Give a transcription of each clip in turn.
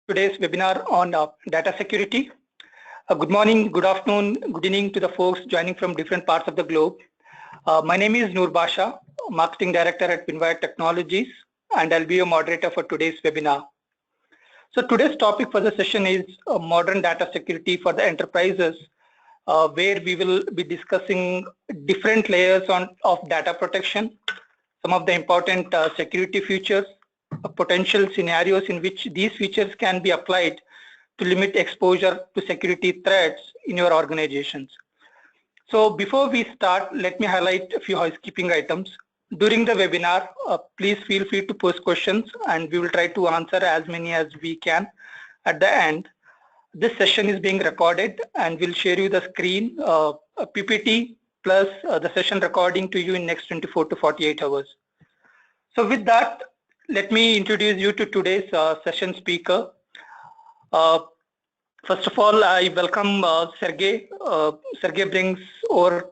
today's webinar on data security. Good morning, good afternoon, good evening to the folks joining from different parts of the globe. My name is Noor Basha, Marketing Director at WinWire Technologies, and I'll be your moderator for today's webinar. So today's topic for the session is modern data security for the enterprises, where we will be discussing different layers of data protection, some of the important security features, potential scenarios in which these features can be applied to limit exposure to security threats in your organizations. So before we start, let me highlight a few housekeeping items. During the webinar, please feel free to post questions and we will try to answer as many as we can at the end. This session is being recorded and we'll share you the screen, a PPT plus the session recording to you in next 24 to 48 hours. So with that, let me introduce you to today's session speaker. First of all, I welcome Sergey. Sergey brings over,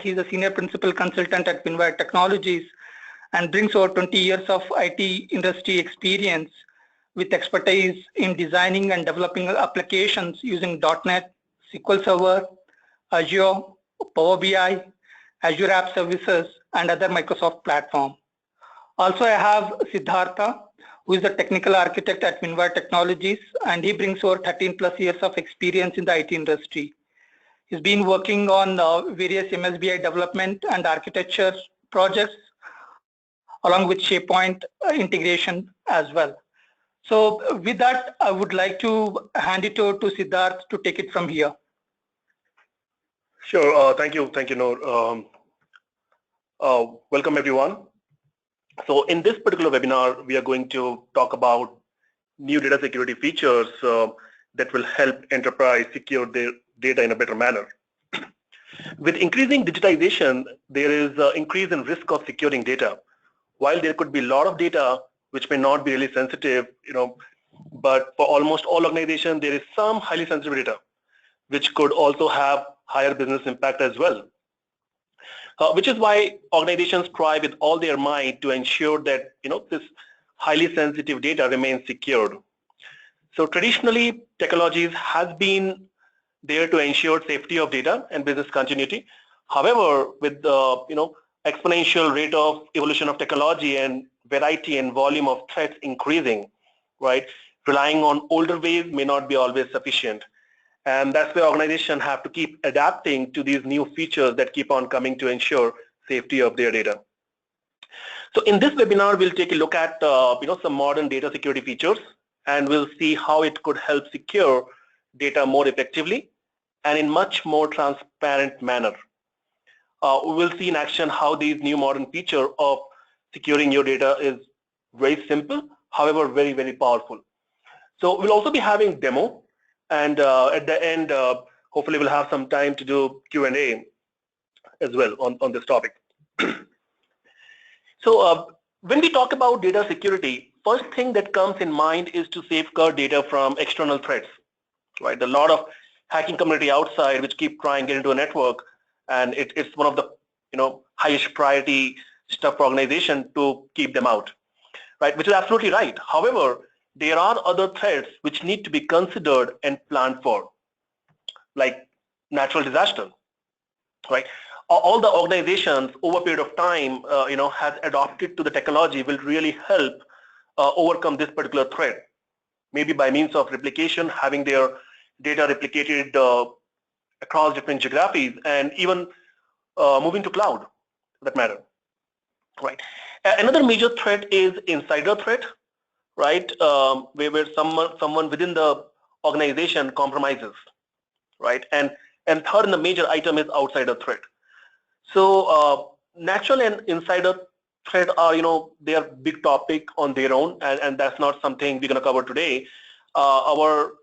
he's a senior principal consultant at WinWire Technologies and brings over 20 years of IT industry experience with expertise in designing and developing applications using .NET, SQL Server, Azure, Power BI, Azure App Services, and other Microsoft platforms. Also, I have Siddhartha, who is the technical architect at WinWire Technologies, and he brings over 13 plus years of experience in the IT industry. He's been working on various MSBI development and architecture projects, along with SharePoint integration as well. So with that, I would like to hand it over to Siddharth to take it from here. Sure, thank you, Noor. Welcome everyone. So in this particular webinar, we are going to talk about new data security features that will help enterprise secure their data in a better manner. With increasing digitization, there is an increase in risk of securing data. While there could be a lot of data which may not be really sensitive, but for almost all organizations, there is some highly sensitive data which could also have higher business impact as well. Which is why organizations try with all their might to ensure that this highly sensitive data remains secured. So traditionally, technologies has been there to ensure safety of data and business continuity. However, with the exponential rate of evolution of technology and variety and volume of threats increasing, right, relying on older ways may not be always sufficient. And that's why organizations have to keep adapting to these new features that keep on coming to ensure safety of their data. So in this webinar, we'll take a look at some modern data security features, and we'll see how it could help secure data more effectively and in much more transparent manner. We'll see in action how these new modern features of securing your data is very simple, however very, very powerful. So we'll also be having demo. And at the end, hopefully we'll have some time to do Q&A as well on this topic. So when we talk about data security, first thing that comes in mind is to safeguard data from external threats, right? A lot of hacking community outside which keep trying to get into a network, and it's one of the highest priority stuff for organization to keep them out, right? Which is absolutely right. However, there are other threats which need to be considered and planned for, like natural disaster, right? All the organizations over a period of time, has adopted to the technology will really help overcome this particular threat, maybe by means of replication, having their data replicated across different geographies, and even moving to cloud, for that matter, right? Another major threat is insider threat, right, where someone within the organization compromises, right? And third, and the major item is outsider threat. So natural and insider threat are, they are big topic on their own, and that's not something we're going to cover today. Our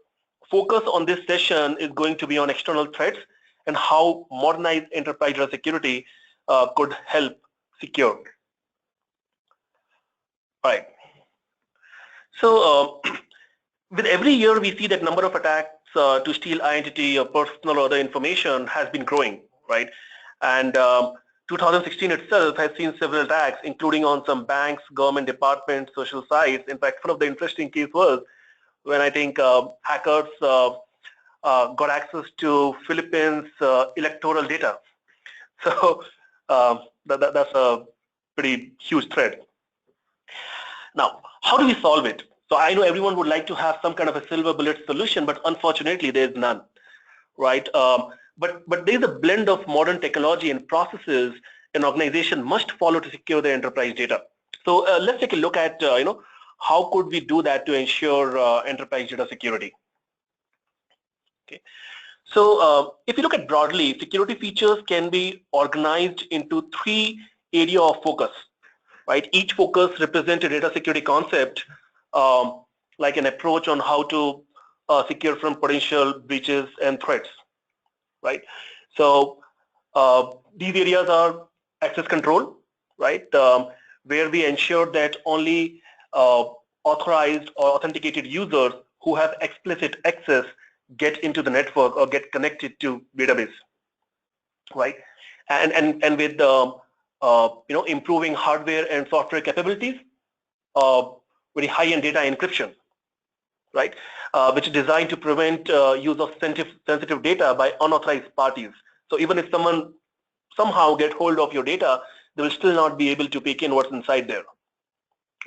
focus on this session is going to be on external threats and how modernized enterprise data security could help secure. All right. So with every year, we see that number of attacks to steal identity or personal or other information has been growing, right? And 2016 itself has seen several attacks, including on some banks, government departments, social sites. In fact, one of the interesting cases was when I think hackers got access to Philippines electoral data. So that's a pretty huge threat. Now, how do we solve it? So I know everyone would like to have some kind of a silver bullet solution, but unfortunately there's none, right? But there's a blend of modern technology and processes an organization must follow to secure their enterprise data. So let's take a look at how could we do that to ensure enterprise data security. Okay. So if you look at broadly, security features can be organized into 3 areas of focus, right? Each focus represents a data security concept, like an approach on how to secure from potential breaches and threats, right? So these areas are access control, right? Where we ensure that only authorized or authenticated users who have explicit access get into the network or get connected to database, right? And with improving hardware and software capabilities, very high-end data encryption, right? Which is designed to prevent use of sensitive data by unauthorized parties. So even if someone somehow get hold of your data, they will still not be able to peek in what's inside there,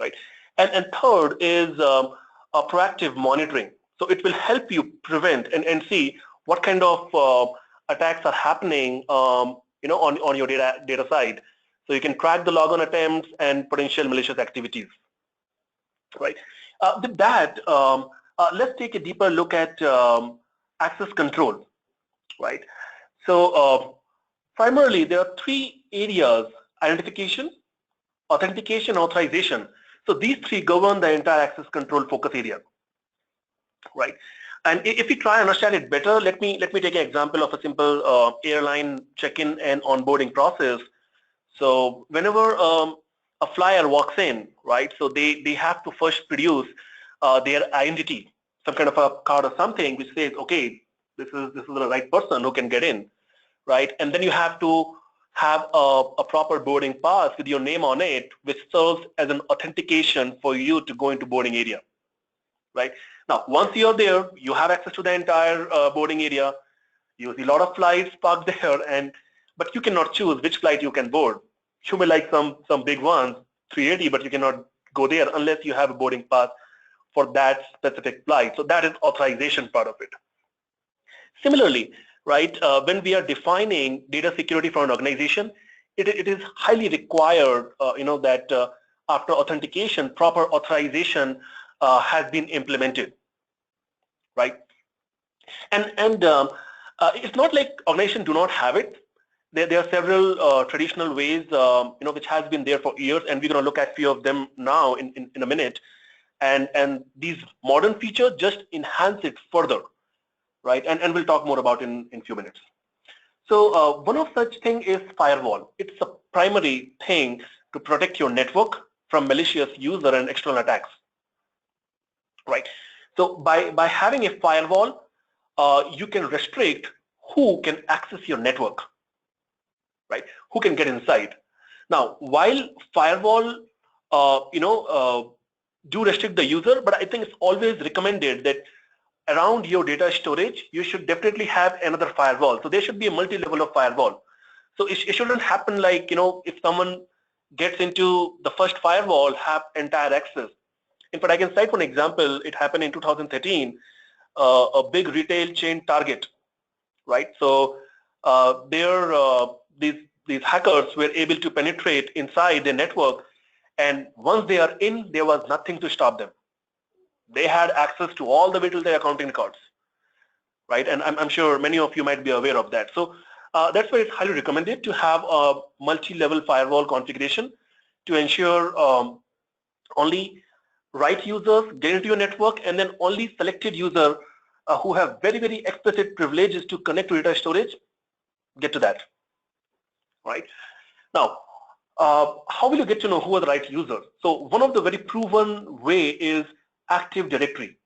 right? And third is a proactive monitoring. So it will help you prevent and see what kind of attacks are happening, on your data side. So you can track the logon attempts and potential malicious activities, right? With that, let's take a deeper look at access control, right? So primarily, there are 3 areas: identification, authentication, authorization. So these 3 govern the entire access control focus area, right? And if we try and understand it better, let me take an example of a simple airline check-in and onboarding process. So whenever a flyer walks in, right? So they have to first produce their identity, some kind of a card or something which says, okay, this is the right person who can get in, right? And then you have to have a proper boarding pass with your name on it, which serves as an authentication for you to go into boarding area, right? Now, once you're there, you have access to the entire boarding area. You see a lot of flights parked there, but you cannot choose which flight you can board. You may like some big ones, 380, but you cannot go there unless you have a boarding pass for that specific flight. So that is authorization part of it. Similarly, right, when we are defining data security for an organization, it is highly required, that after authentication, proper authorization has been implemented, right? And it's not like organizations do not have it. There are several traditional ways, which has been there for years, and we're going to look at few of them now in a minute. And these modern features just enhance it further, right? And we'll talk more about in few minutes. So one of such thing is firewall. It's a primary thing to protect your network from malicious user and external attacks, right? So by having a firewall, you can restrict who can access your network, right? Who can get inside. Now, while firewall, do restrict the user, but I think it's always recommended that around your data storage, you should definitely have another firewall. So there should be a multi-level of firewall. So it shouldn't happen like, if someone gets into the first firewall, have entire access. In fact, I can cite one example. It happened in 2013, a big retail chain Target, right? So these hackers were able to penetrate inside the network, and once they are in, there was nothing to stop them. They had access to all the way to their accounting records, right? And I'm sure many of you might be aware of that. So that's why it's highly recommended to have a multi-level firewall configuration to ensure only right users get into your network, and then only selected users who have very, very explicit privileges to connect to data storage get to that, right? Now, how will you get to know who are the right users? So one of the very proven way is Active Directory,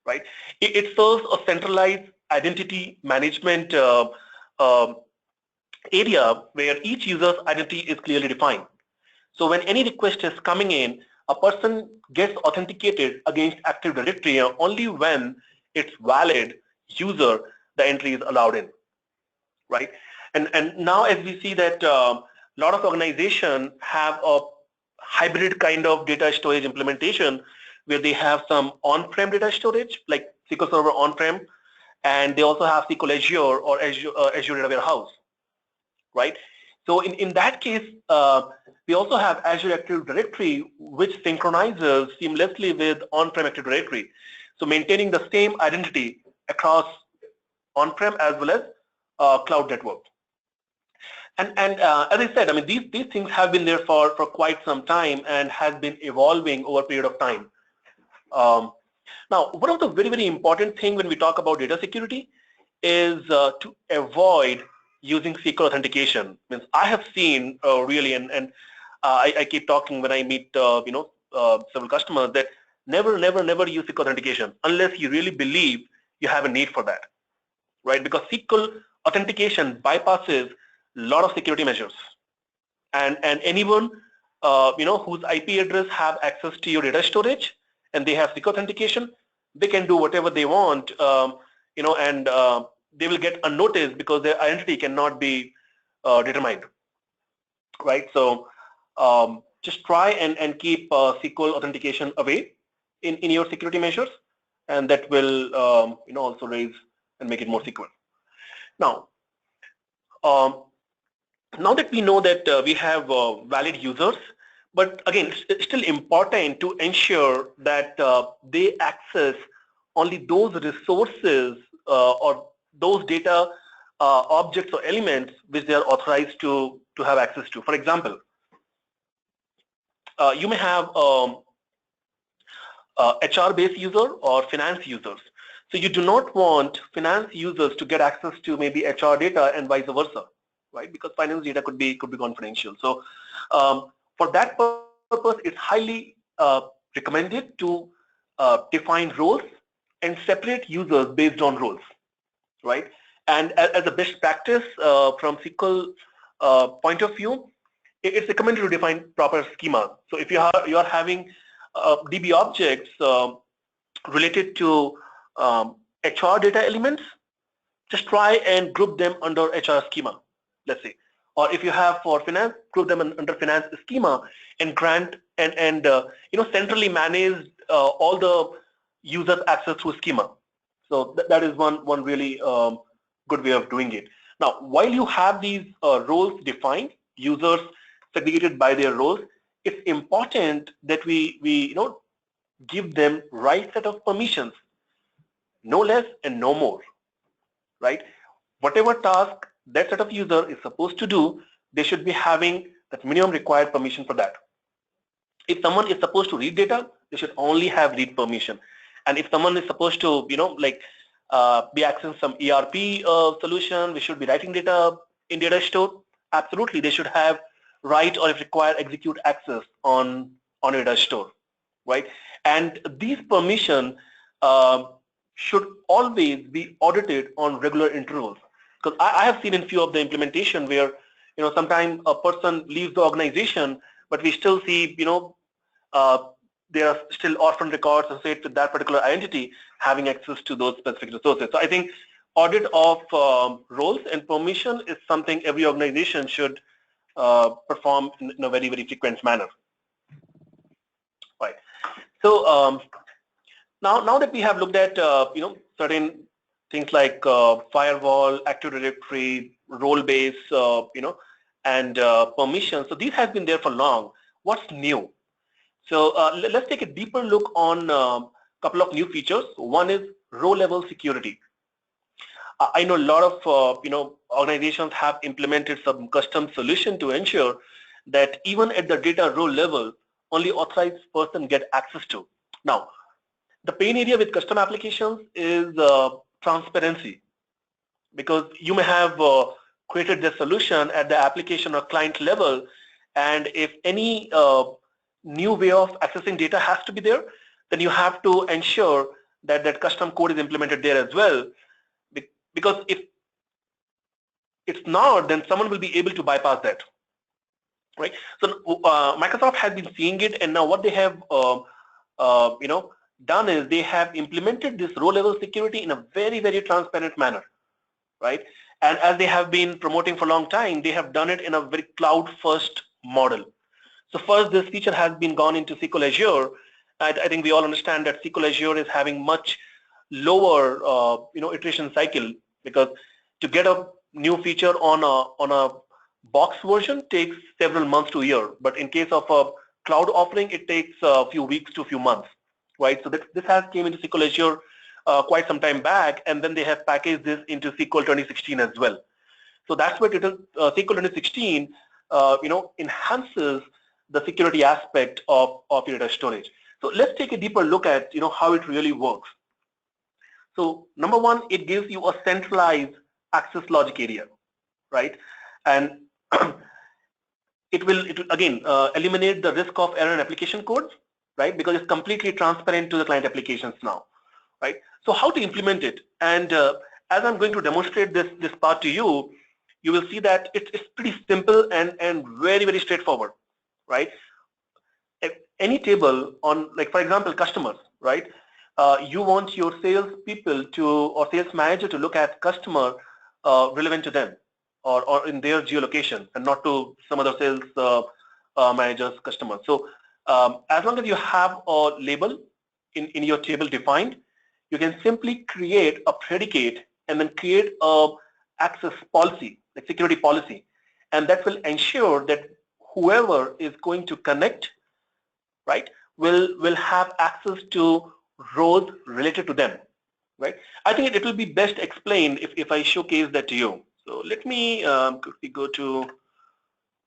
right? It serves a centralized identity management area where each user's identity is clearly defined. So when any request is coming in, a person gets authenticated against Active Directory only when it's valid user the entry is allowed in, right? And now as we see that a lot of organizations have a hybrid kind of data storage implementation where they have some on-prem data storage like SQL Server on-prem, and they also have SQL Azure or Azure Data Warehouse, right? So in that case, we also have Azure Active Directory, which synchronizes seamlessly with on-prem Active Directory. So maintaining the same identity across on-prem as well as cloud network. And as I said, I mean, these things have been there for quite some time and has been evolving over a period of time. Now, one of the very, very important thing when we talk about data security is to avoid using SQL authentication. Means I have seen really, and I keep talking when I meet several customers that never use SQL authentication unless you really believe you have a need for that, right? Because SQL authentication bypasses a lot of security measures, and anyone whose IP address have access to your data storage and they have SQL authentication, they can do whatever they want, and they will get unnoticed because their identity cannot be determined, right? So just try and keep SQL authentication away in your security measures, and that will also raise and make it more secure. Now, now that we know that we have valid users, but again, it's still important to ensure that they access only those resources or those data objects or elements which they are authorized to have access to. For example, you may have HR-based user or finance users. So you do not want finance users to get access to maybe HR data and vice versa, right? Because finance data could be confidential. So for that purpose, it's highly recommended to define roles and separate users based on roles, right? And as a best practice from SQL point of view, it's recommended to define proper schema. So if you are having DB objects related to HR data elements, just try and group them under HR schema, let's say. Or if you have for finance, group them under finance schema and grant and centrally manage all the users access through schema. So that is one really good way of doing it. Now, while you have these roles defined, users segregated by their roles, it's important that we give them right set of permissions, no less and no more, right? Whatever task that set of user is supposed to do, they should be having that minimum required permission for that. If someone is supposed to read data, they should only have read permission. And if someone is supposed to, be accessing some ERP solution, we should be writing data in data store. Absolutely, they should have write or if required execute access on data store, right? And these permission should always be audited on regular intervals. Because I have seen in few of the implementation where sometimes a person leaves the organization, but we still see there are still orphan records associated with that particular identity having access to those specific resources. So I think audit of roles and permission is something every organization should perform in a very, very frequent manner. Right. So now that we have looked at certain things like firewall, Active Directory, role-based, and permission. So these have been there for long. What's new? So let's take a deeper look on a couple of new features. One is row-level security. I know a lot of organizations have implemented some custom solution to ensure that even at the data row level, only authorized person get access to. Now, the pain area with custom applications is transparency, because you may have created the solution at the application or client level, and if any new way of accessing data has to be there, then you have to ensure that that custom code is implemented there as well, because if it's not, then someone will be able to bypass that, right? So Microsoft has been seeing it, and now what they have done is they have implemented this row-level security in a very, very transparent manner, right? And as they have been promoting for a long time, they have done it in a very cloud-first model. So first, this feature has been gone into SQL Azure. I think we all understand that SQL Azure is having much lower, iteration cycle, because to get a new feature on a box version takes several months to a year. But in case of a cloud offering, it takes a few weeks to a few months, right? So this has came into SQL Azure quite some time back, and then they have packaged this into SQL 2016 as well. So that's what it is. SQL 2016, enhances the security aspect of your data storage. So let's take a deeper look at how it really works. So number one, it gives you a centralized access logic area, right? And it will again eliminate the risk of error in application codes, right? Because it's completely transparent to the client applications now, right? So how to implement it? And as I'm going to demonstrate this part to you, you will see that it's pretty simple and very, very straightforward, right? If any table on, like for example, customers, right? You want your sales people to, or sales manager to look at customer relevant to them, or in their geolocation, and not to some other sales managers customers. So as long as you have a label in your table defined, you can simply create a predicate and then create a access policy, like security policy, and that will ensure that whoever is going to connect, right, will have access to rows related to them, right? I think it will be best explained if I showcase that to you. So let me quickly go to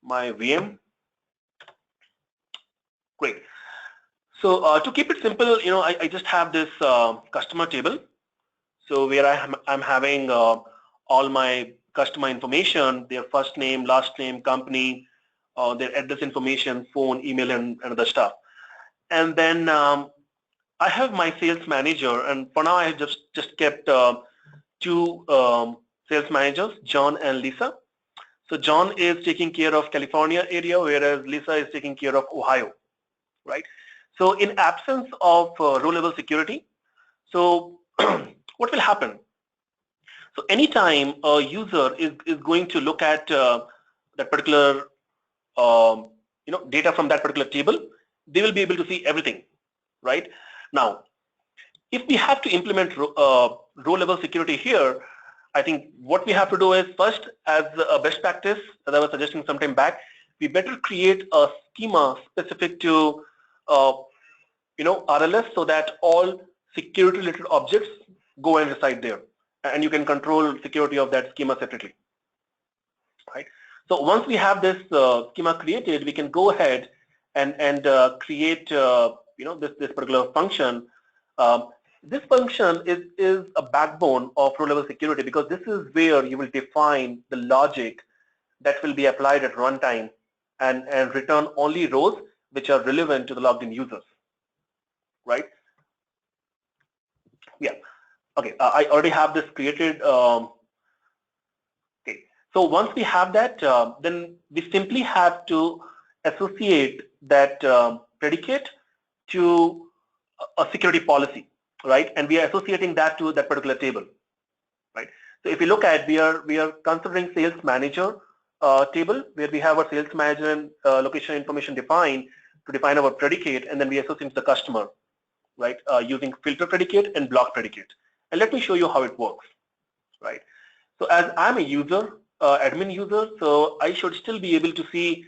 my VM. Great. So to keep it simple, I just have this customer table. So where I'm having all my customer information, their first name, last name, company, their address information, phone, email, and other stuff. And then I have my sales manager, and for now I have just kept two sales managers, John and Lisa. So John is taking care of California area, whereas Lisa is taking care of Ohio, right? So in absence of row-level security, so what will happen? So anytime a user is going to look at that particular data from that particular table, they will be able to see everything, right? Now, if we have to implement row-level security here, I think what we have to do is first, as a best practice, as I was suggesting some time back, we better create a schema specific to RLS, so that all security-related objects go and reside there, and you can control security of that schema separately, right? So once we have this schema created, we can go ahead and create this particular function. This function is a backbone of row-level security, because this is where you will define the logic that will be applied at runtime and return only rows which are relevant to the logged in users, right? Yeah. Okay. I already have this created. Okay. So once we have that, then we simply have to associate that predicate to a security policy, right? And we are associating that to that particular table, right? So if you look at, we are considering sales manager table, where we have our sales manager and location information defined to define our predicate, and then we associate the customer, right? Using filter predicate and block predicate. And let me show you how it works, right? So as I'm a user, admin user, so I should still be able to see,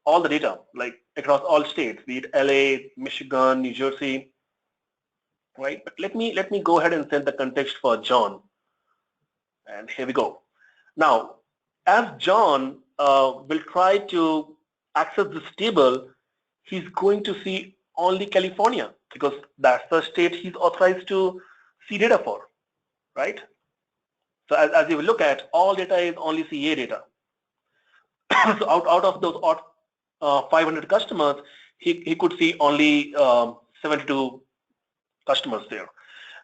all the data, like across all states, be it LA, Michigan, New Jersey, right? But let me go ahead and set the context for John. And here we go. Now, as John will try to access this table, he's going to see only California, because that's the state he's authorized to see data for, right? So as you will look at, all data is only CA data. So out of those 500 customers, he could see only 72 customers there.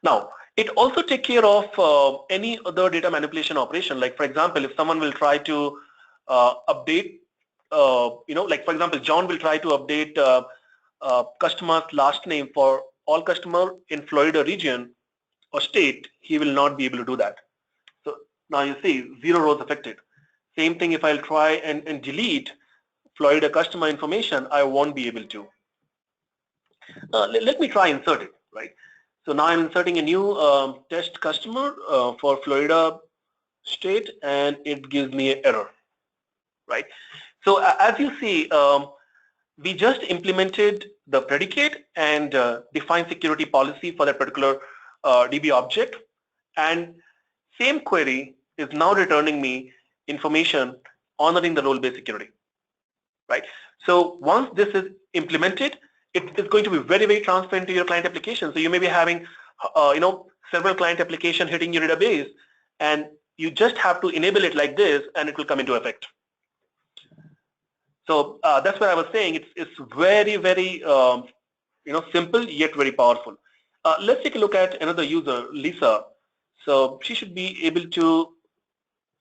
Now, it also take care of any other data manipulation operation. Like for example, if someone will try to update like for example, John will try to update customer's last name for all customer in Florida region or state, he will not be able to do that. So now you see 0 rows affected. Same thing if I'll try and delete Florida customer information, I won't be able to. Let me try insert it, right? So now I'm inserting a new test customer for Florida state, and it gives me an error, right? So as you see, we just implemented the predicate and defined security policy for that particular DB object, and same query is now returning me information honoring the role-based security, right? So once this is implemented, it is going to be very, very transparent to your client application. So you may be having, several client application hitting your database, and you just have to enable it like this, and it will come into effect. So that's what I was saying. It's very, very, simple yet very powerful. Let's take a look at another user, Lisa. So she should be able to.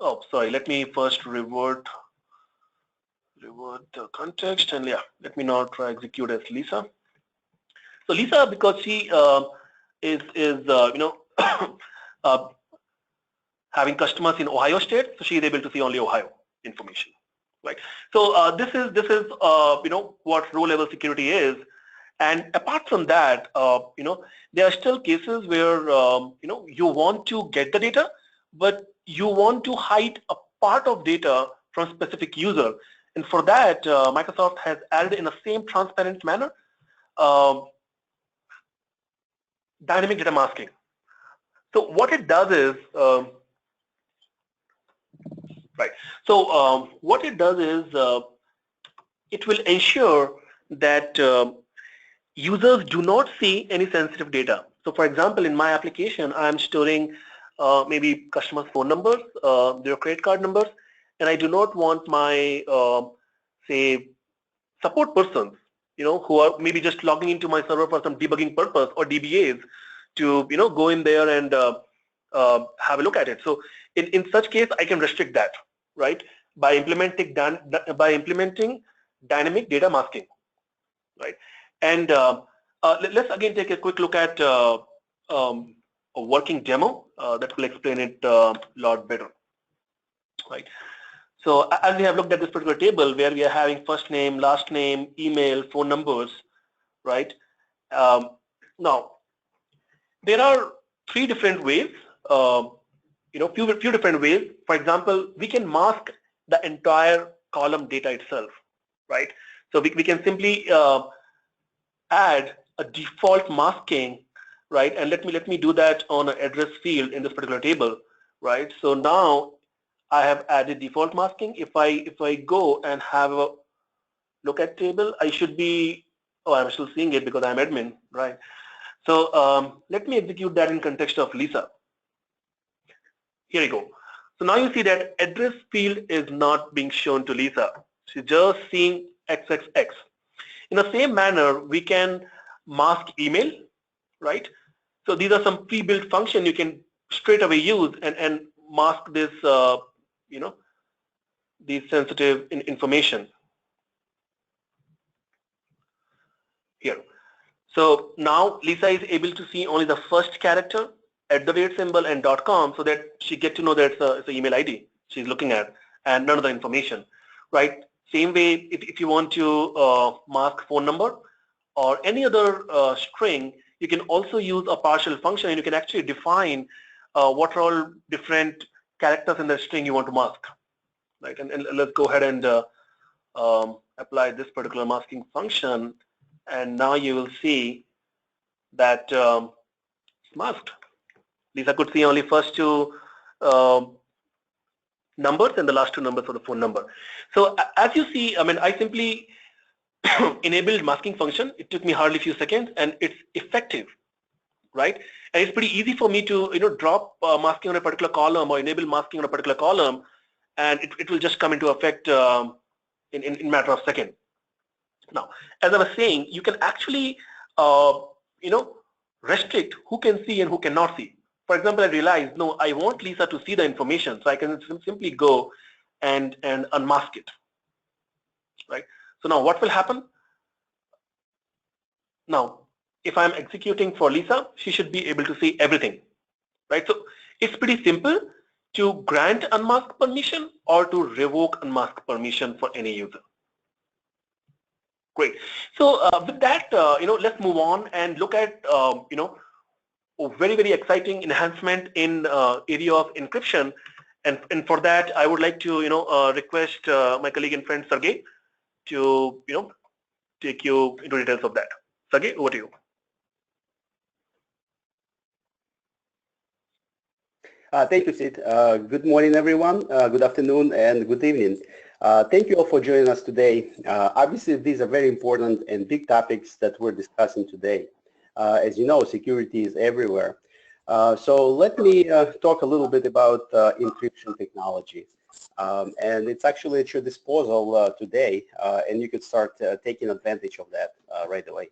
Oh, sorry. Let me first revert the context, and yeah, let me now try execute as Lisa. So Lisa, because she is having customers in Ohio State, so she is able to see only Ohio information, right? So this is what row level security is. And apart from that, there are still cases where you want to get the data, but you want to hide a part of data from specific user. And for that, Microsoft has added in the same transparent manner dynamic data masking. So what it does is, right. So what it does is, it will ensure that users do not see any sensitive data. So for example, in my application, I'm storing maybe customers' phone numbers, their credit card numbers, and I do not want my, say, support persons, who are maybe just logging into my server for some debugging purpose or DBAs to, go in there and have a look at it. So in such case, I can restrict that, right, by implementing dynamic data masking, right? And let's again take a quick look at a working demo that will explain it a lot better, right? So as we have looked at this particular table where we are having first name, last name, email, phone numbers, right? Now, there are 3 different ways, few different ways. For example, we can mask the entire column data itself, right? So we can simply add a default masking, right? And let me do that on an address field in this particular table, right? So now I have added default masking. If I go and have a look at table, I should be, I'm still seeing it because I'm admin, right? So let me execute that in context of Lisa. Here you go. So now you see that address field is not being shown to Lisa. She's just seeing XXX. In the same manner, we can mask email, right? So these are some pre-built functions you can straight away use and mask this, these sensitive information here. So now Lisa is able to see only the first character, @ symbol and .com, so that she get to know that it's an email ID she's looking at and none of the information, right? Same way, if you want to mask phone number or any other string, you can also use a partial function and you can actually define what are all different characters in the string you want to mask, right? And let's go ahead and apply this particular masking function, and now you will see that it's masked. Lisa could see only first 2 numbers and the last 2 numbers for the phone number. So as you see, I simply enabled masking function. It took me hardly a few seconds, and it's effective, right? And it's pretty easy for me to drop masking on a particular column or enable masking on a particular column, and it will just come into effect in a matter of seconds. Now, as I was saying, you can actually restrict who can see and who cannot see. For example, I realized, no, I want Lisa to see the information, so I can simply go and unmask it, right? So now what will happen? Now, if I'm executing for Lisa, she should be able to see everything, right? So it's pretty simple to grant unmask permission or to revoke unmask permission for any user. Great. So with that, let's move on and look at, a very, very exciting enhancement in area of encryption. And for that, I would like to, request my colleague and friend Sergey to, take you into details of that. Sergey, over to you. Thank you, Sid. Good morning, everyone. Good afternoon and good evening. Thank you all for joining us today. Obviously, these are very important and big topics that we're discussing today. As you know, security is everywhere. So let me talk a little bit about encryption technology. And it's actually at your disposal today, and you could start taking advantage of that right away.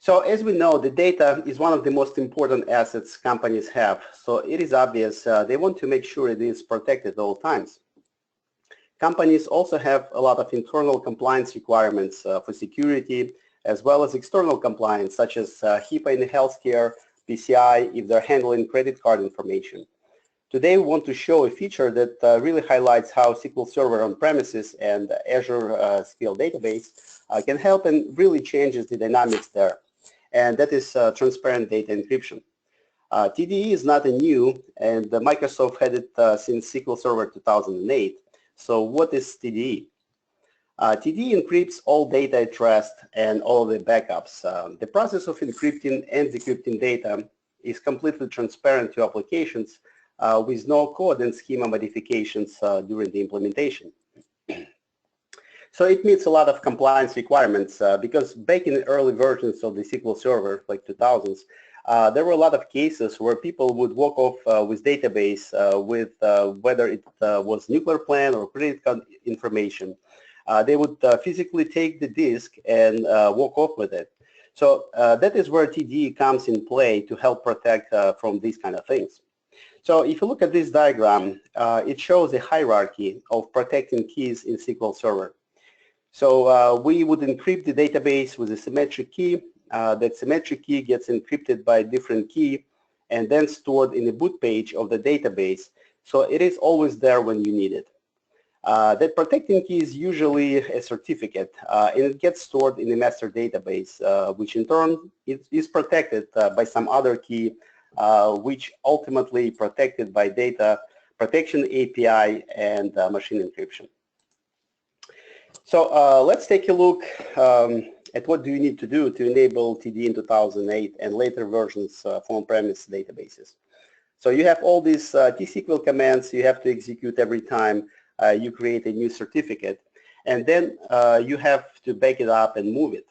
So as we know, the data is one of the most important assets companies have. So it is obvious they want to make sure it is protected at all times. Companies also have a lot of internal compliance requirements for security, as well as external compliance, such as HIPAA in healthcare, PCI if they're handling credit card information. Today we want to show a feature that really highlights how SQL Server on premises and Azure SQL database can help and really changes the dynamics there. And that is transparent data encryption. TDE is not a new, and Microsoft had it since SQL Server 2008. So what is TDE? TDE encrypts all data at rest and all the backups. The process of encrypting and decrypting data is completely transparent to applications with no code and schema modifications during the implementation. So it meets a lot of compliance requirements because back in the early versions of the SQL Server, like 2000s, there were a lot of cases where people would walk off with database with whether it was nuclear plant or credit card information. They would physically take the disk and walk off with it. So that is where TDE comes in play to help protect from these kind of things. So if you look at this diagram, it shows a hierarchy of protecting keys in SQL Server. So we would encrypt the database with a symmetric key. That symmetric key gets encrypted by a different key and then stored in the boot page of the database. So it is always there when you need it. That protecting key is usually a certificate, and it gets stored in the master database, which in turn is protected by some other key, which ultimately protected by data protection API and machine encryption. So let's take a look at what do you need to do to enable TDE in 2008 and later versions for on-premise databases. So you have all these T-SQL commands you have to execute every time you create a new certificate, and then you have to back it up and move it.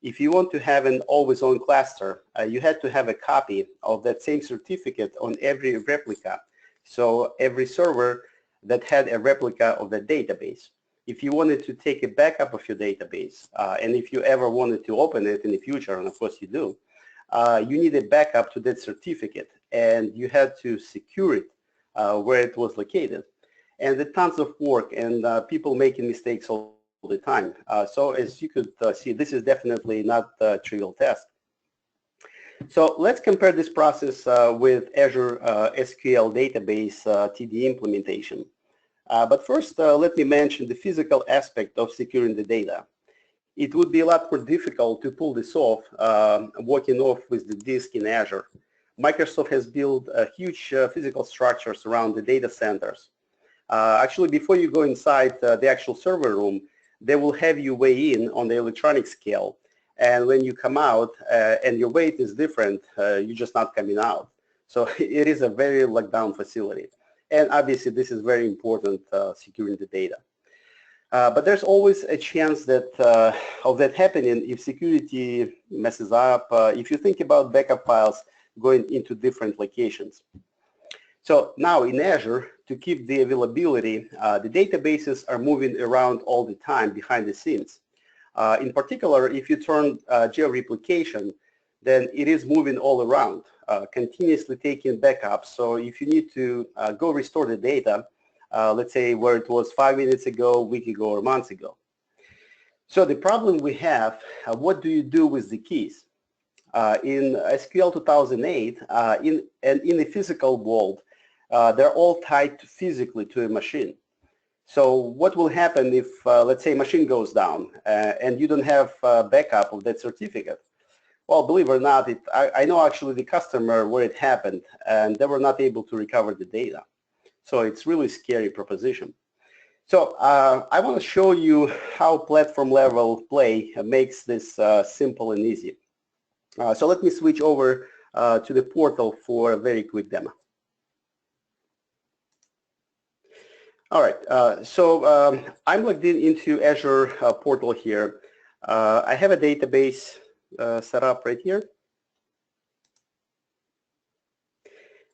If you want to have an always-on cluster, you had to have a copy of that same certificate on every replica. So every server that had a replica of the database. If you wanted to take a backup of your database, and if you ever wanted to open it in the future, and of course you do, you need a backup to that certificate, and you had to secure it where it was located. And there's tons of work, and people making mistakes all the time. So as you could see, this is definitely not a trivial task. So let's compare this process with Azure SQL database TDE implementation. But first, let me mention the physical aspect of securing the data. It would be a lot more difficult to pull this off, walking off with the disk in Azure. Microsoft has built huge physical structures around the data centers. Actually, before you go inside the actual server room, they will have you weigh in on the electronic scale. And when you come out and your weight is different, you're just not coming out. So it is a very locked down facility. And obviously, this is very important, securing the data. But there's always a chance that of that happening if security messes up, if you think about backup files going into different locations. So now in Azure, to keep the availability, the databases are moving around all the time behind the scenes. In particular, if you turn geo-replication, then it is moving all around, continuously taking backups. So if you need to go restore the data, let's say where it was 5 minutes ago, a week ago, or months ago. So the problem we have, what do you do with the keys? In SQL 2008, in the physical world, they're all tied physically to a machine. So what will happen if, let's say, a machine goes down and you don't have backup of that certificate? Well, believe it or not, I know actually the customer where it happened, and they were not able to recover the data. So it's really scary proposition. So I want to show you how platform level play makes this simple and easy. So let me switch over to the portal for a very quick demo. All right, so I'm logged into Azure portal here. I have a database set up right here.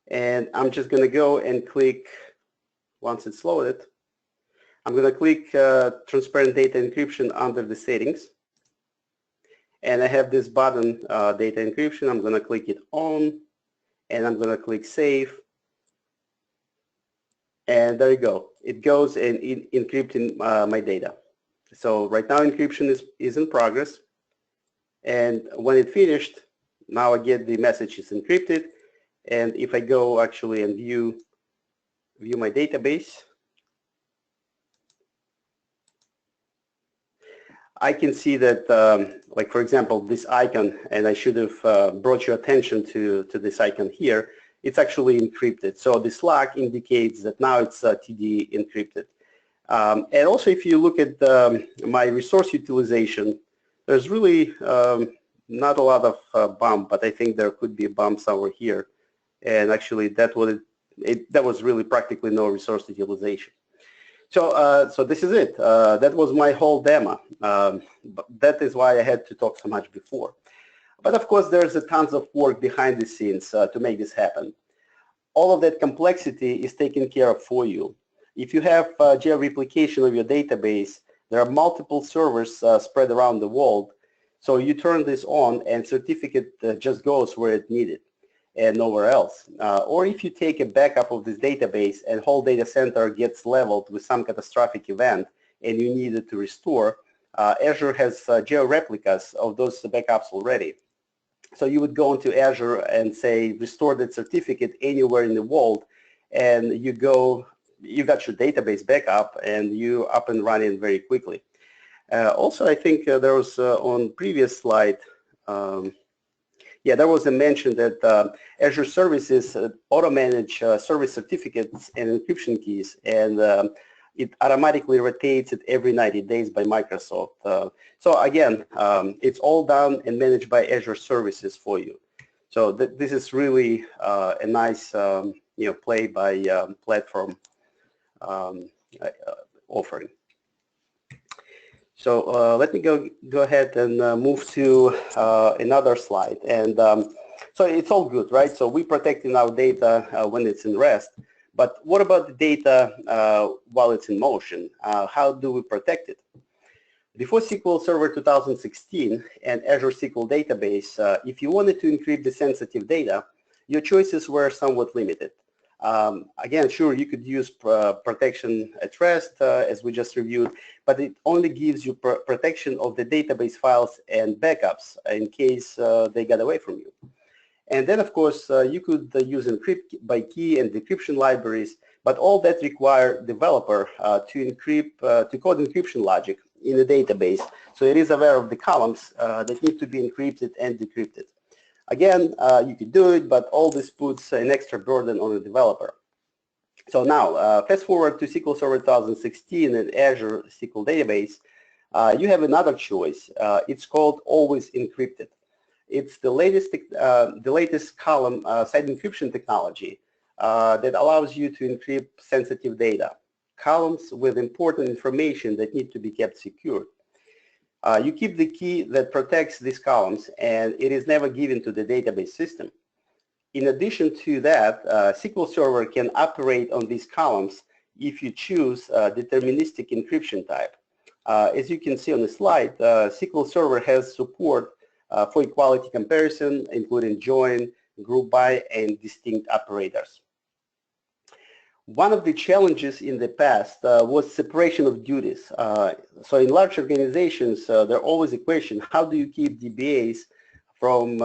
And I'm just going to go and click, once it's loaded, I'm going to click Transparent Data Encryption under the settings. And I have this button, Data Encryption. I'm going to click it on, and I'm going to click Save. And there you go. It goes and encrypting my data. So right now encryption is in progress. And when it finished, now I get the message is encrypted. And if I go actually and view my database, I can see that, like for example, this icon, and I should have brought your attention to this icon here, it's actually encrypted. So this lock indicates that now it's TD encrypted. And also if you look at my resource utilization, there's really not a lot of bump, but I think there could be a bump somewhere here. And actually that was really practically no resource utilization. So, so this is it. That was my whole demo. That is why I had to talk so much before. But of course, there's a tons of work behind the scenes to make this happen. All of that complexity is taken care of for you. If you have geo-replication of your database, there are multiple servers spread around the world. So you turn this on and certificate just goes where it's needed and nowhere else. Or if you take a backup of this database and whole data center gets leveled with some catastrophic event and you need it to restore, Azure has geo-replicas of those backups already. So you would go into Azure and say, restore that certificate anywhere in the world, and you got your database backup and you up and running very quickly. Also, I think there was on previous slide, yeah, there was a mention that Azure services auto-manage service certificates and encryption keys, and it automatically rotates it every 90 days by Microsoft. So again, it's all done and managed by Azure services for you. So this is really a nice play by platform offering. So let me go ahead and move to another slide. And so it's all good, right? So we're protecting our data when it's in rest. But what about the data while it's in motion? How do we protect it? Before SQL Server 2016 and Azure SQL Database, if you wanted to encrypt the sensitive data, your choices were somewhat limited. Again, sure, you could use protection at rest, as we just reviewed, but it only gives you protection of the database files and backups in case they got away from you. And then, of course, you could use encrypt by key and decryption libraries, but all that require developer to code encryption logic in the database, so it is aware of the columns that need to be encrypted and decrypted. Again, you could do it, but all this puts an extra burden on the developer. So now, fast forward to SQL Server 2016 and Azure SQL Database, you have another choice. It's called Always Encrypted. It's the latest column side encryption technology that allows you to encrypt sensitive data, columns with important information that need to be kept secure. You keep the key that protects these columns, and it is never given to the database system. In addition to that, SQL Server can operate on these columns if you choose deterministic encryption type. As you can see on the slide, SQL Server has support for equality comparison, including join, group by, and distinct operators. One of the challenges in the past was separation of duties. So in large organizations, there's always a question, how do you keep DBAs from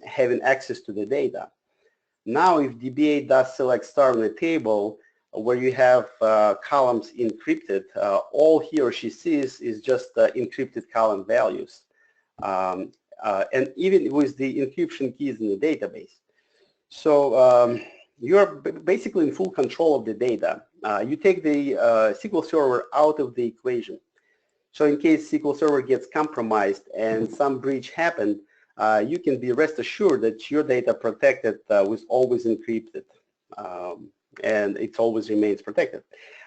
having access to the data? Now, if DBA does select star on the table where you have columns encrypted, all he or she sees is just encrypted column values. And even with the encryption keys in the database. So you're basically in full control of the data. You take the SQL Server out of the equation. So in case SQL Server gets compromised and some breach happened, you can be rest assured that your data protected with always encrypted, and it always remains protected.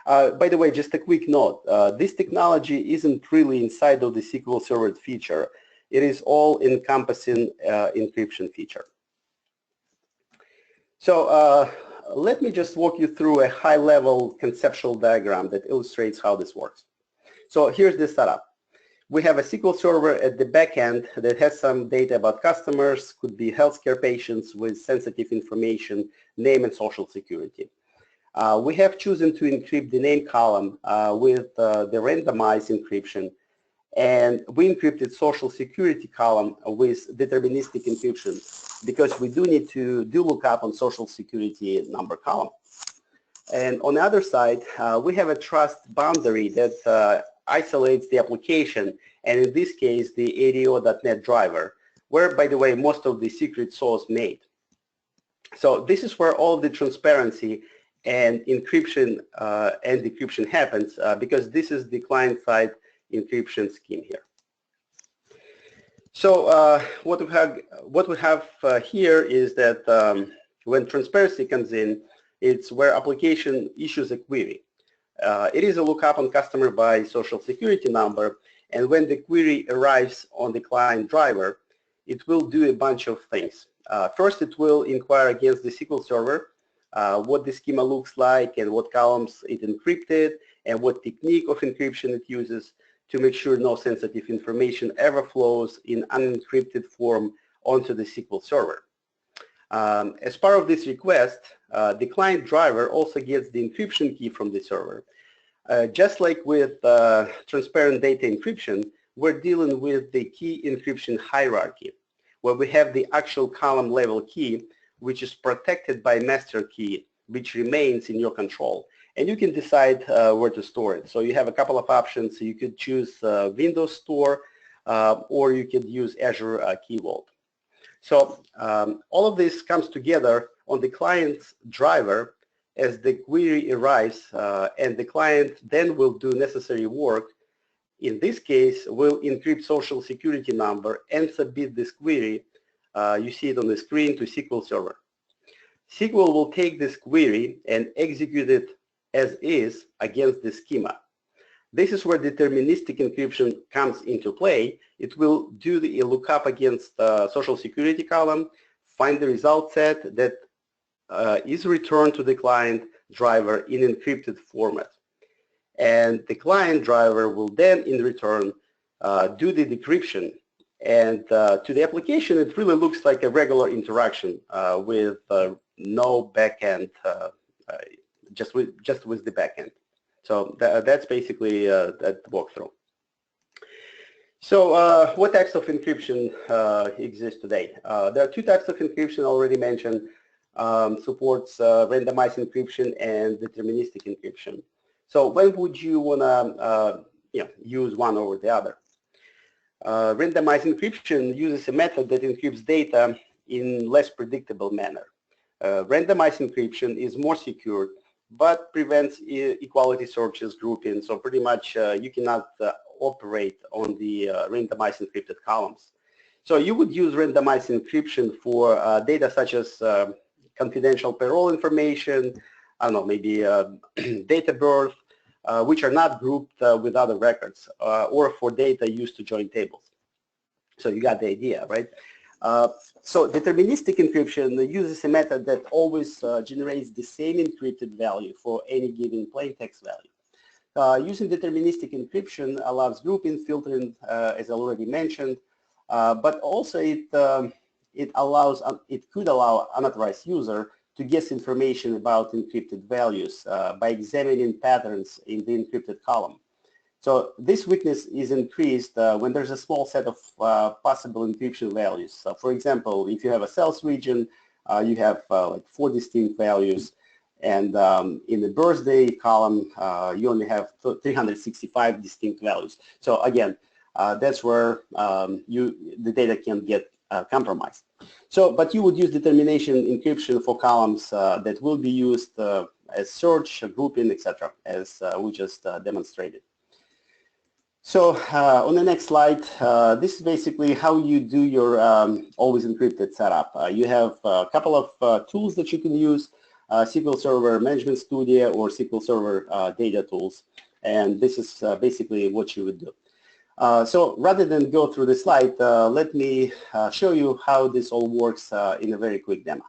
By the way, just a quick note, this technology isn't really inside of the SQL Server feature. It is all encompassing encryption feature. So let me just walk you through a high-level conceptual diagram that illustrates how this works. So here's the setup. We have a SQL Server at the back end that has some data about customers, could be healthcare patients with sensitive information, name and social security. We have chosen to encrypt the name column with the randomized encryption, and we encrypted social security column with deterministic encryption because we do need to do lookup on social security number column. And on the other side, we have a trust boundary that isolates the application, and in this case, the ADO.NET driver, where, by the way, most of the secret sauce made. So this is where all of the transparency and encryption and decryption happens because this is the client-side encryption scheme here. So what we have here is that when transparency comes in, it's where application issues a query. It is a lookup on customer by social security number, and when the query arrives on the client driver, it will do a bunch of things. First, it will inquire against the SQL Server, what the schema looks like and what columns it encrypted and what technique of encryption it uses to make sure no sensitive information ever flows in unencrypted form onto the SQL Server. As part of this request, the client driver also gets the encryption key from the server. Just like with transparent data encryption, we're dealing with the key encryption hierarchy, where we have the actual column level key, which is protected by master key, which remains in your control. And you can decide where to store it. So you have a couple of options. You could choose Windows Store, or you could use Azure Key Vault. So all of this comes together on the client's driver as the query arrives, and the client then will do necessary work. In this case, we'll encrypt social security number and submit this query. You see it on the screen to SQL Server. SQL will take this query and execute it as is against the schema. This is where deterministic encryption comes into play. It will do the lookup against social security column, find the result set that is returned to the client driver in encrypted format. And the client driver will then, in return, do the decryption. And to the application, it really looks like a regular interaction with no backend, just with the backend. So that's basically that walkthrough. So what types of encryption exist today? There are two types of encryption already mentioned. Supports randomized encryption and deterministic encryption. So when would you want to use one over the other? Randomized encryption uses a method that encrypts data in less predictable manner. Randomized encryption is more secure, but prevents equality searches, grouping, so pretty much you cannot operate on the randomized encrypted columns. So you would use randomized encryption for data such as confidential payroll information, I don't know, maybe date of birth, which are not grouped with other records, or for data used to join tables. So you got the idea, right? So deterministic encryption uses a method that always generates the same encrypted value for any given plain text value. Using deterministic encryption allows grouping, filtering, as I already mentioned, but also it could allow unauthorized user to guess information about encrypted values by examining patterns in the encrypted column. So this weakness is increased when there's a small set of possible encryption values. So for example, if you have a sales region, you have like 4 distinct values, and in the birthday column, you only have 365 distinct values. So again, that's where the data can get compromised. So, but you would use determination encryption for columns that will be used as search, grouping, etc., as we just demonstrated. So on the next slide, this is basically how you do your Always Encrypted setup. You have a couple of tools that you can use, SQL Server Management Studio or SQL Server data tools, and this is basically what you would do. So rather than go through the slide, let me show you how this all works in a very quick demo.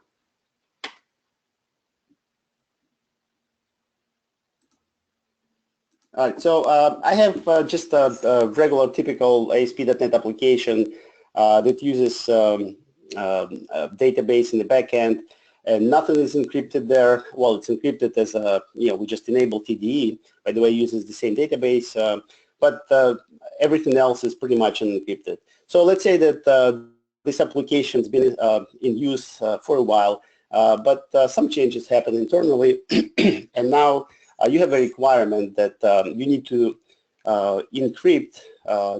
All right, so I have just a regular typical ASP.NET application that uses a database in the backend, and nothing is encrypted there. Well, it's encrypted as a, we just enable TDE. By the way, it uses the same database, but everything else is pretty much unencrypted. So let's say that this application has been in use for a while, but some changes happen internally, and now you have a requirement that you need to encrypt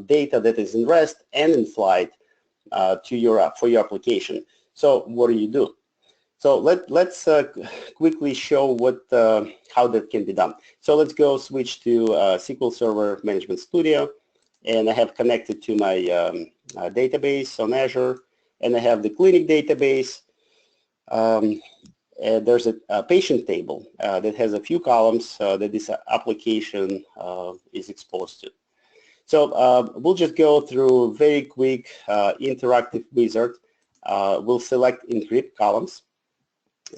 data that is in REST and in flight for your application. So what do? So let's quickly show how that can be done. So let's go switch to SQL Server Management Studio, and I have connected to my database on Azure, and I have the clinic database. There's a patient table that has a few columns that this application is exposed to. So we'll just go through very quick interactive wizard. We'll select encrypt columns,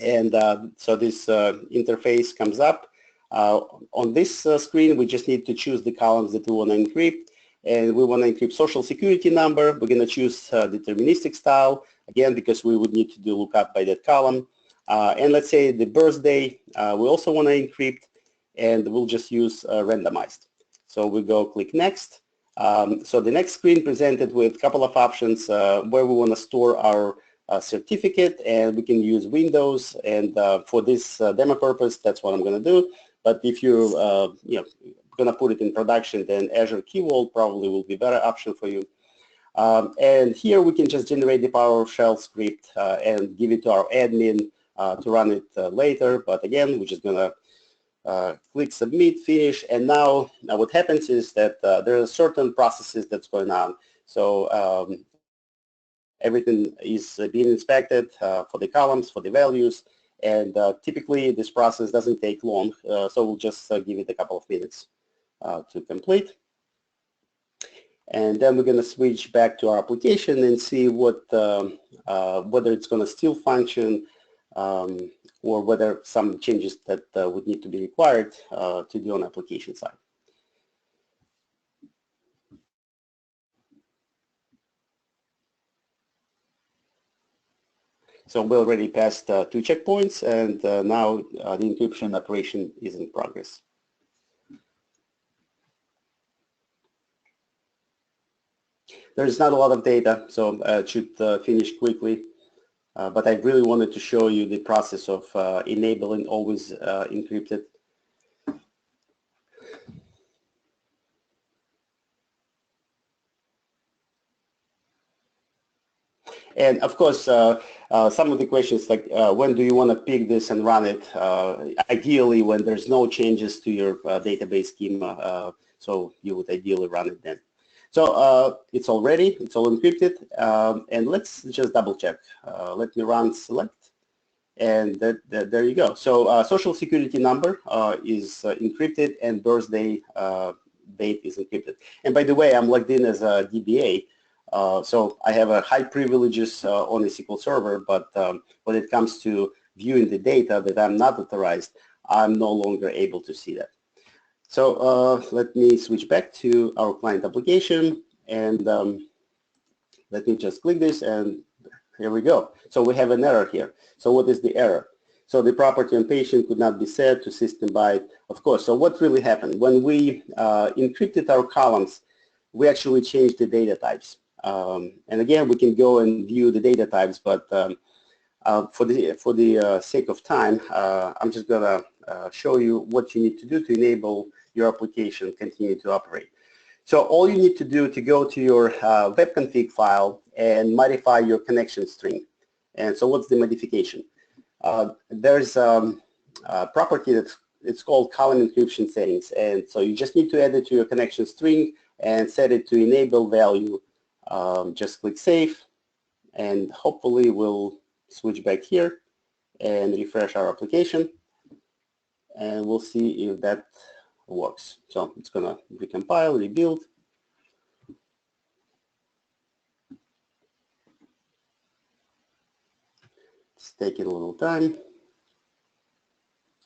and so this interface comes up. On this screen, we just need to choose the columns that we want to encrypt, and we want to encrypt social security number. We're going to choose deterministic style, again, because we would need to do lookup by that column. And let's say the birthday, we also want to encrypt, and we'll just use randomized. So we go click next. So the next screen presented with a couple of options where we want to store our certificate, and we can use Windows, and for this demo purpose, that's what I'm going to do. But if you're going to put it in production, then Azure Key Vault probably will be a better option for you. And here we can just generate the PowerShell script and give it to our admin to run it later. But again, we're just going to click submit, finish, and now what happens is that there are certain processes that's going on. So everything is being inspected for the columns, for the values, and typically this process doesn't take long, so we'll just give it a couple of minutes to complete. And then we're going to switch back to our application and see what whether it's going to still function, or whether some changes that would need to be required to do on application side. So we already passed 2 checkpoints, and now the encryption operation is in progress. There's not a lot of data, so it should finish quickly. But I really wanted to show you the process of enabling Always Encrypted. And of course, some of the questions like when do you want to pick this and run it? Ideally, when there's no changes to your database schema, so you would ideally run it then. So it's all ready, it's all encrypted, and let's just double check. Let me run select, and there you go. So social security number is encrypted, and birthday date is encrypted. And by the way, I'm logged in as a DBA, so I have a high privileges on the SQL Server, but when it comes to viewing the data that I'm not authorized, I'm no longer able to see that. So let me switch back to our client application, and let me just click this, and here we go. So we have an error here. So what is the error? So the property on patient could not be set to system byte, of course. So what really happened? When we encrypted our columns, we actually changed the data types. And again, we can go and view the data types, but for the sake of time, I'm just going to show you what you need to do to enable your application continue to operate. So all you need to do to go to your web config file and modify your connection string. And so what's the modification? There's a property that's it's called column encryption settings, and so you just need to add it to your connection string and set it to enable value. Just click save, and hopefully we'll switch back here and refresh our application, and we'll see if that works. So it's gonna recompile, rebuild. It's taking a little time.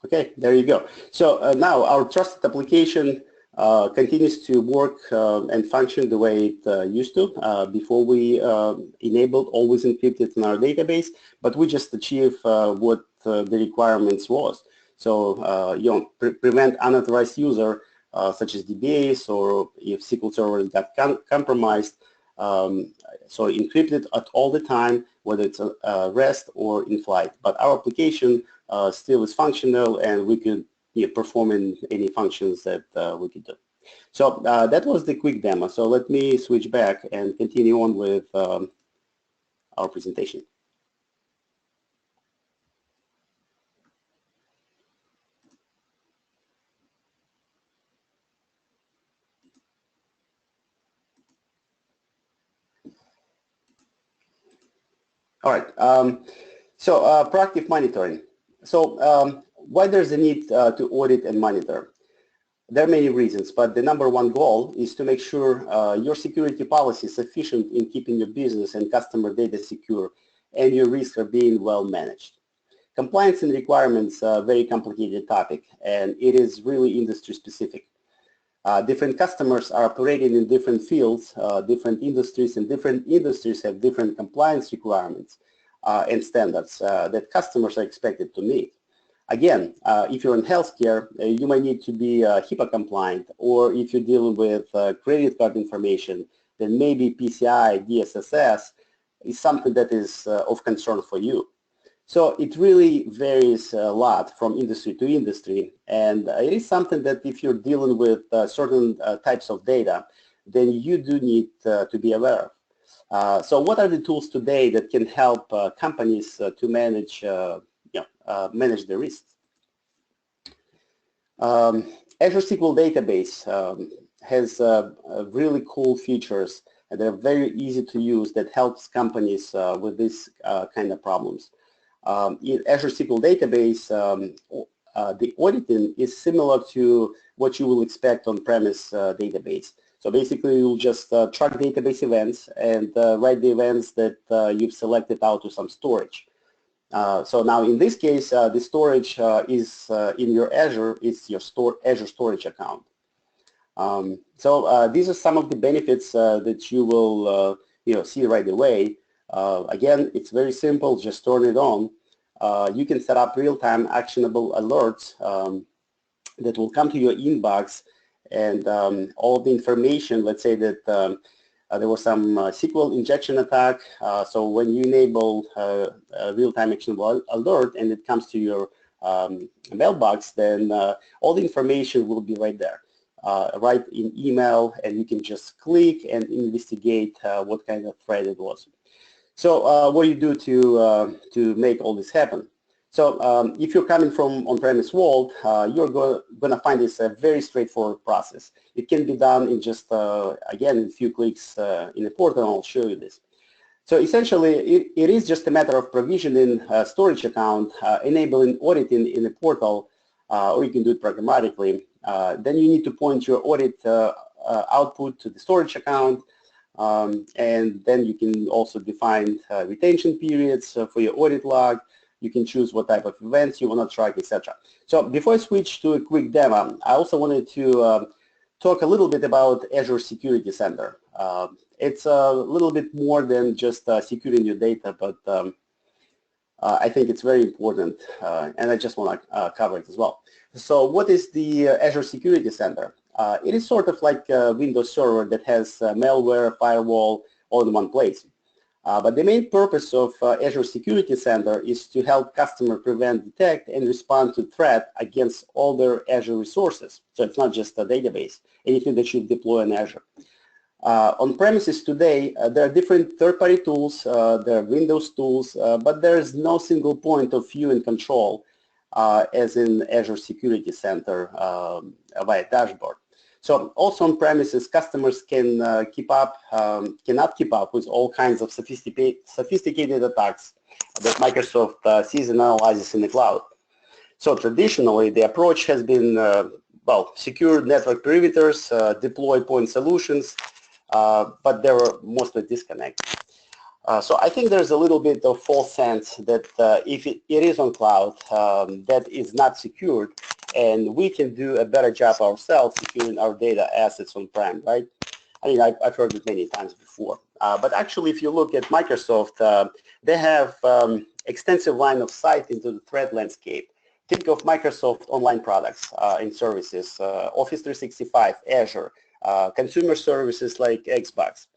Okay, there you go. So now our trusted application continues to work and function the way it used to before we enabled Always Encrypted in our database, but we just achieved what the requirements was. So you know, prevent unauthorized user such as DBAs, or if SQL Server got compromised. So encrypted at all the time, whether it's rest or in flight. But our application still is functional, and we could perform in any functions that we could do. So that was the quick demo. So let me switch back and continue on with our presentation. All right, so proactive monitoring. So why there's a need to audit and monitor? There are many reasons, but the number one goal is to make sure your security policy is sufficient in keeping your business and customer data secure, and your risks are being well managed. Compliance and requirements are a very complicated topic, and it is really industry specific. Different customers are operating in different fields, different industries, and different industries have different compliance requirements and standards that customers are expected to meet. Again, if you're in healthcare, you might need to be HIPAA compliant, or if you're dealing with credit card information, then maybe PCI DSS is something that is of concern for you. So it really varies a lot from industry to industry, and it is something that if you're dealing with certain types of data, then you do need to be aware of. So what are the tools today that can help companies to manage manage the risks? Azure SQL database has really cool features, and they're very easy to use, that helps companies with this kind of problems. In Azure SQL database, the auditing is similar to what you will expect on-premise database. So basically, you'll just track database events and write the events that you've selected out to some storage. So now in this case, the storage is in your Azure, it's your Azure storage account. So these are some of the benefits that you will see right away. Again, it's very simple, just turn it on. You can set up real-time actionable alerts that will come to your inbox, and all the information, let's say that there was some SQL injection attack, so when you enable a real-time actionable alert and it comes to your mailbox, then all the information will be right there, right in email, and you can just click and investigate what kind of threat it was. So what do you do to make all this happen? So if you're coming from on-premise world, you're going to find this a very straightforward process. It can be done in just, again, in a few clicks in the portal, and I'll show you this. So essentially, it is just a matter of provisioning a storage account, enabling auditing in the portal, or you can do it programmatically. Then you need to point your audit output to the storage account, and then you can also define retention periods for your audit log. You can choose what type of events you want to track, etc. So before I switch to a quick demo, I also wanted to talk a little bit about Azure Security Center. It's a little bit more than just securing your data, but I think it's very important, and I just want to cover it as well. So what is the Azure Security Center? It is sort of like a Windows Server that has malware, firewall, all in one place. But the main purpose of Azure Security Center is to help customers prevent, detect, and respond to threat against all their Azure resources. So it's not just a database, anything that you deploy in Azure. On premises today, there are different third-party tools, there are Windows tools, but there is no single point of view and control as in Azure Security Center via dashboard. So also on premises, customers can cannot keep up with all kinds of sophisticated attacks that Microsoft sees and analyzes in the cloud. So traditionally, the approach has been, well, secure network perimeters, deploy point solutions, but they were mostly disconnected. So I think there's a little bit of false sense that if it is on cloud, that is not secured, and we can do a better job ourselves securing our data assets on-prem, right? I mean, I've heard it many times before. But actually, if you look at Microsoft, they have extensive line of sight into the threat landscape. Think of Microsoft online products and services, Office 365, Azure, consumer services like Xbox.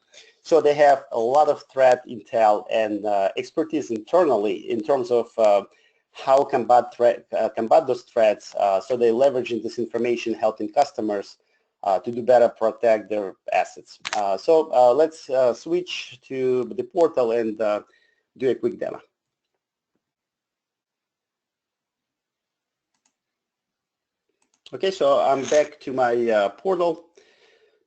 So they have a lot of threat intel and expertise internally in terms of how combat those threats. So they leveraging this information, helping customers to do better, protect their assets. So let's switch to the portal and do a quick demo. Okay, so I'm back to my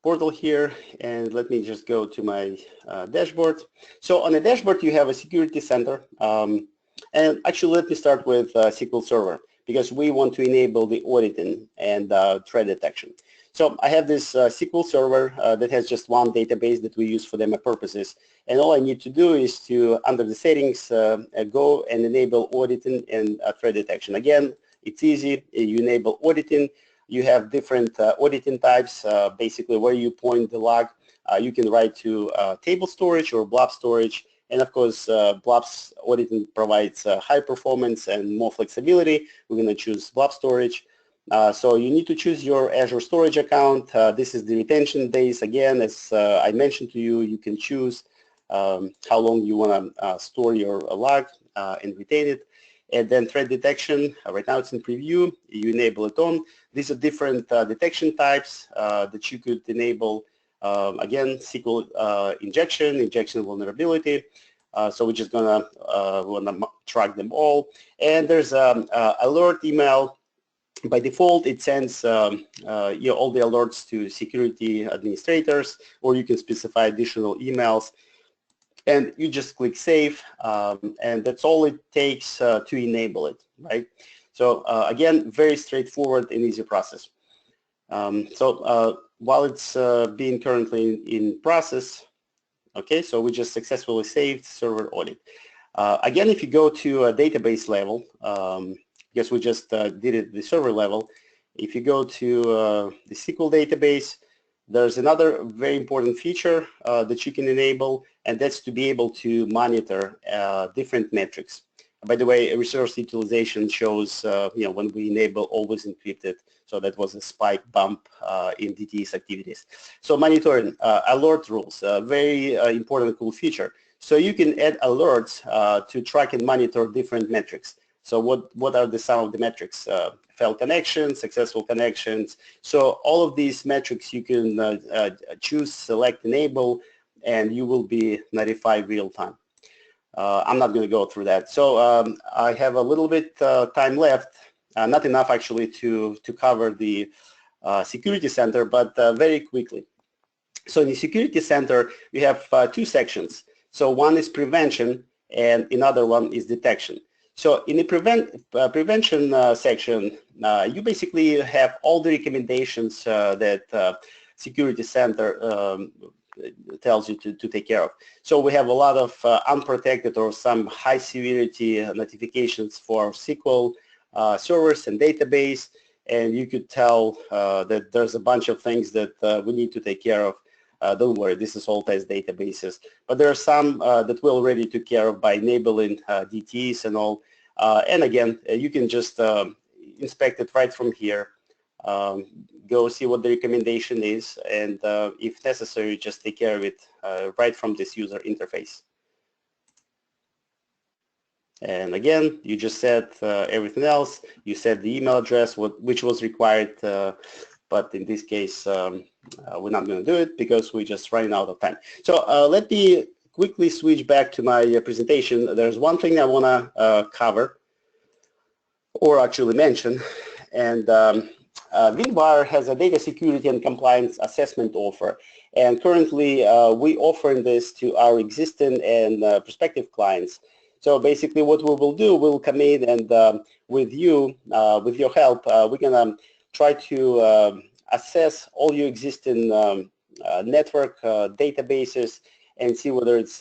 portal here, and let me just go to my dashboard. So on the dashboard, you have a security center. And actually, let me start with SQL Server, because we want to enable the auditing and threat detection. So I have this SQL Server that has just one database that we use for demo purposes. And all I need to do is to, under the settings, go and enable auditing and threat detection. Again, it's easy. You enable auditing. You have different auditing types, basically where you point the log. You can write to table storage or blob storage. And of course, blobs auditing provides high performance and more flexibility. We're going to choose blob storage. So you need to choose your Azure storage account. This is the retention days. Again, as I mentioned to you, you can choose how long you want to store your log and retain it. And then threat detection, right now it's in preview, you enable it on. These are different detection types that you could enable. Again, SQL injection vulnerability. So we're just gonna track them all. And there's alert email. By default, it sends all the alerts to security administrators, or you can specify additional emails. And you just click Save, and that's all it takes to enable it, right? So again, very straightforward and easy process. While it's being currently in process, okay, so we just successfully saved server audit. Again, if you go to a database level, because we just did it at the server level, if you go to the SQL database, there's another very important feature that you can enable, and that's to be able to monitor different metrics. By the way, resource utilization shows, when we enable Always Encrypted, so that was a spike bump in DTS activities. So monitoring, alert rules, very important, cool feature. So you can add alerts to track and monitor different metrics. So what are some of the metrics? Failed connections, successful connections. So all of these metrics you can choose, select, enable, and you will be notified real time. I'm not going to go through that. So I have a little bit time left, not enough actually to cover the security center, but very quickly. So in the security center, we have two sections. So one is prevention and another one is detection. So in the prevention section, you basically have all the recommendations that Security Center tells you to take care of. So we have a lot of unprotected or some high severity notifications for SQL servers and database, and you could tell that there's a bunch of things that we need to take care of. don't worry, this is all test databases. But there are some that we already took care of by enabling DTs and all. And again, you can just inspect it right from here. Go see what the recommendation is, and if necessary, just take care of it right from this user interface. And again, you just set everything else. You set the email address, which was required, but in this case, we're not going to do it because we're just running out of time. So let me quickly switch back to my presentation. There's one thing I want to cover, or actually mention, and WinWire has a data security and compliance assessment offer, and currently we offering this to our existing and prospective clients. So basically what we will do, we'll come in and with you, with your help, we're gonna try to assess all your existing network databases and see whether it's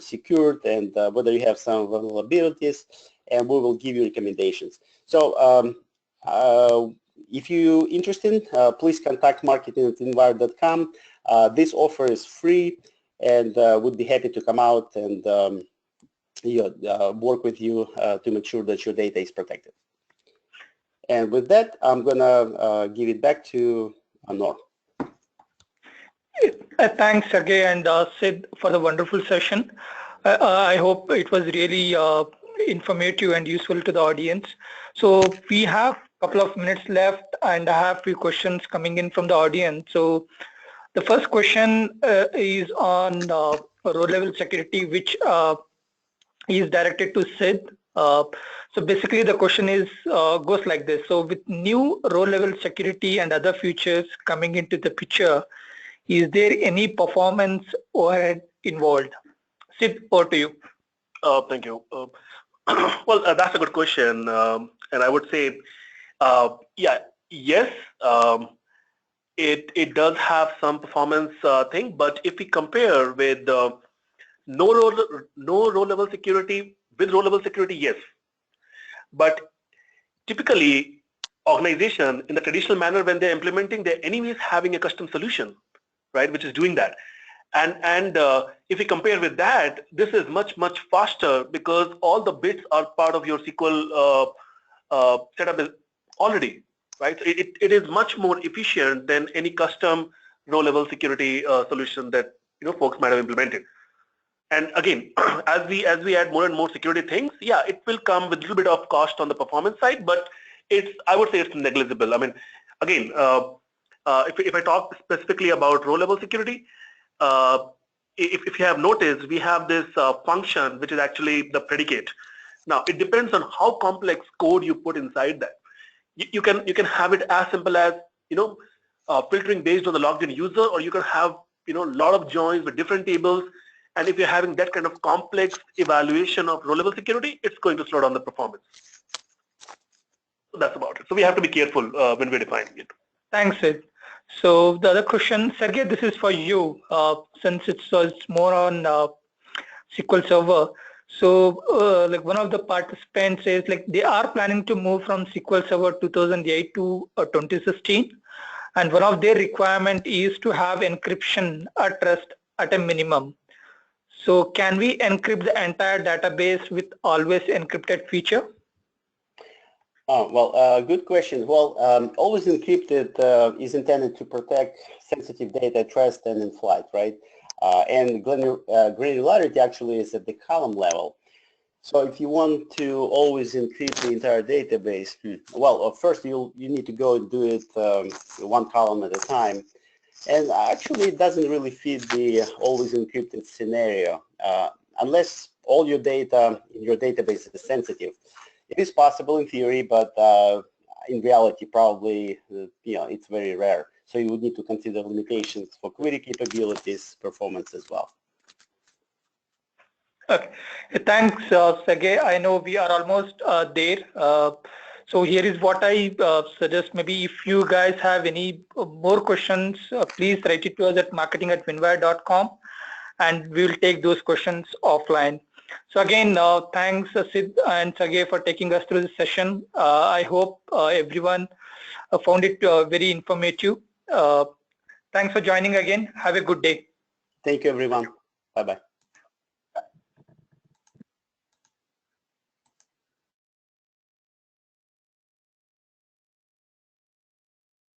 secured and whether you have some vulnerabilities, and we will give you recommendations. So if you're interested, please contact marketing@winwire.com. This offer is free, and we'd be happy to come out and work with you to make sure that your data is protected. And with that, I'm going to give it back to Anor. Thanks, Sergey and Sid, for the wonderful session. I hope it was really informative and useful to the audience. So we have a couple of minutes left, and I have a few questions coming in from the audience. So the first question is on row-level security, which is directed to Sid. So basically the question is goes like this. So with new row-level security and other features coming into the picture, is there any performance overhead involved? Sid, over to you. Thank you. Well, that's a good question, and I would say, yes, it does have some performance thing, but if we compare with no row-level security with row-level security, yes. But typically, organization in the traditional manner, when they're implementing, they're anyways having a custom solution, right, which is doing that. And if we compare with that, this is much faster because all the bits are part of your SQL setup already, right? So it is much more efficient than any custom row-level security solution that folks might have implemented. And again, as we add more and more security things, yeah, it will come with a little bit of cost on the performance side, but I would say it's negligible. I mean, again, if I talk specifically about row-level security, if you have noticed, we have this function which is actually the predicate. Now it depends on how complex code you put inside that. You can have it as simple as filtering based on the logged in user, or you can have a lot of joins with different tables. And if you're having that kind of complex evaluation of row-level security, it's going to slow down the performance. So that's about it. So we have to be careful when we're defining it. Thanks, Sid. So the other question, Sergey, this is for you, since it's more on SQL Server. So like one of the participants says like they are planning to move from SQL Server 2008 to 2016, and one of their requirement is to have encryption at rest at a minimum. So can we encrypt the entire database with Always Encrypted feature? Well, good question. Well, Always Encrypted is intended to protect sensitive data at rest and in flight, right? And granularity actually is at the column level. So if you want to always encrypt the entire database, well, first you need to go and do it one column at a time. And actually it doesn't really fit the always encrypted scenario unless all your data in your database is sensitive. It is possible in theory, but in reality probably it's very rare. So you would need to consider limitations for query capabilities, performance as well. Okay, thanks, Sergey. I know we are almost there. So here is what I suggest. Maybe if you guys have any more questions, please write it to us at marketing@winwire.com, and we will take those questions offline. So again, thanks Sid and Sergey for taking us through this session. I hope everyone found it very informative. Thanks for joining again. Have a good day. Thank you, everyone. Bye-bye.